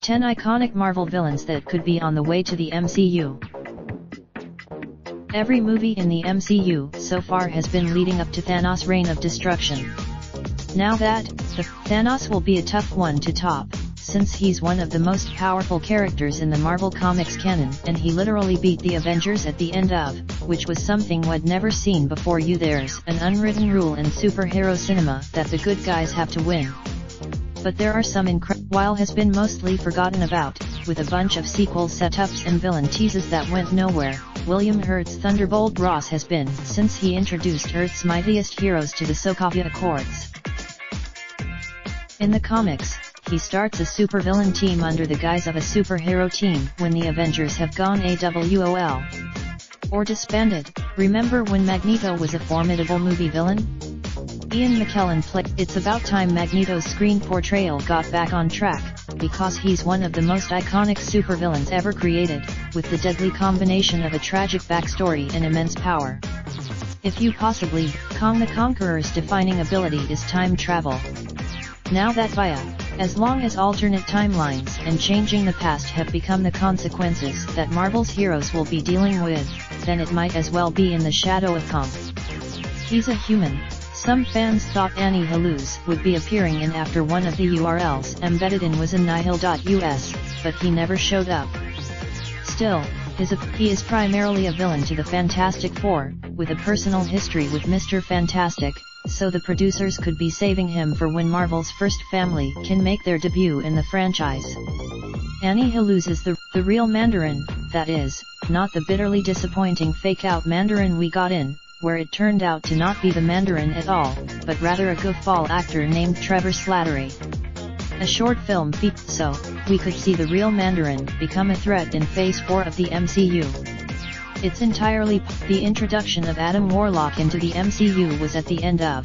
Ten iconic Marvel villains that could be on the way to the MCU. Every movie in the MCU so far has been leading up to Thanos' reign of destruction. Now that, Thanos will be a tough one to top, since he's one of the most powerful characters in the Marvel Comics canon, and he literally beat the Avengers at the end of, which was something we'd never seen before. There's an unwritten rule in superhero cinema that the good guys have to win. But there are some while has been mostly forgotten about, with a bunch of sequel setups and villain teases that went nowhere. William Hurt's Thunderbolt Ross has been, since he introduced Earth's mightiest heroes to the Sokovia Accords. In the comics, he starts a supervillain team under the guise of a superhero team when the Avengers have gone AWOL or disbanded. Remember when Magneto was a formidable movie villain? Ian McKellen played. It's about time Magneto's screen portrayal got back on track, because he's one of the most iconic supervillains ever created, with the deadly combination of a tragic backstory and immense power. If you possibly, Kong the Conqueror's defining ability is time travel. Now that via, as long as alternate timelines and changing the past have become the consequences that Marvel's heroes will be dealing with, then it might as well be in the shadow of Kong. He's a human. Some fans thought Annihilus would be appearing in after one of the URLs embedded in was annihil.us, but he never showed up. Still, he is primarily a villain to the Fantastic Four, with a personal history with Mr. Fantastic, so the producers could be saving him for when Marvel's first family can make their debut in the franchise. Annihilus is the real Mandarin, that is, not the bitterly disappointing fake-out Mandarin we got in, where it turned out to not be the Mandarin at all, but rather a goofball actor named Trevor Slattery. A short film so we could see the real Mandarin become a threat in Phase 4 of the MCU. It's entirely the introduction of Adam Warlock into the MCU was at the end of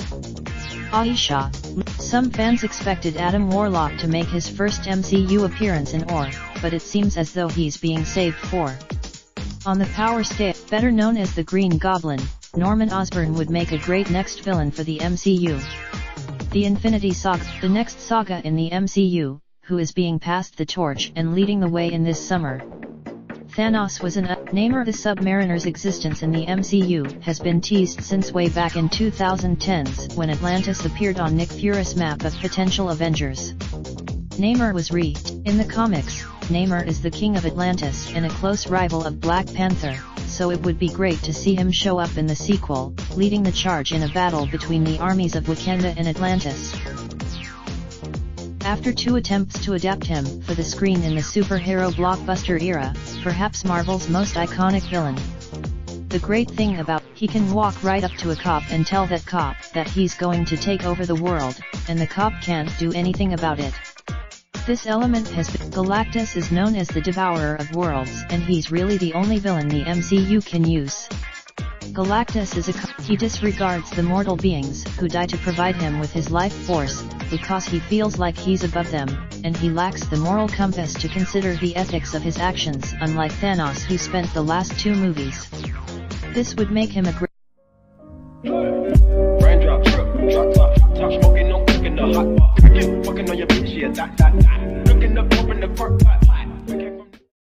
Aisha. Some fans expected Adam Warlock to make his first MCU appearance in but it seems as though he's being saved for. On the power scale, better known as the Green Goblin, Norman Osborn would make a great next villain for the MCU. The Infinity Saga, the next saga in the MCU, who is being passed the torch and leading the way in this summer. Thanos was Namor. The Submariner's existence in the MCU has been teased since way back in 2010s when Atlantis appeared on Nick Fury's map of potential Avengers. Namor was in the comics, Namor is the king of Atlantis and a close rival of Black Panther, so it would be great to see him show up in the sequel, leading the charge in a battle between the armies of Wakanda and Atlantis. After 2 attempts to adapt him for the screen in the superhero blockbuster era, perhaps Marvel's most iconic villain. The great thing about he can walk right up to a cop and tell that cop that he's going to take over the world, and the cop can't do anything about it. This element has been. Galactus is known as the Devourer of Worlds, and he's really the only villain the MCU can use. Galactus is he disregards the mortal beings who die to provide him with his life force, because he feels like he's above them, and he lacks the moral compass to consider the ethics of his actions, unlike Thanos, who spent the last 2 movies. This would make him a great raindrop, drop top, smoking, no cooking the hot pot. Fucking on your bitch, yeah, that. Looking up, open the park pot.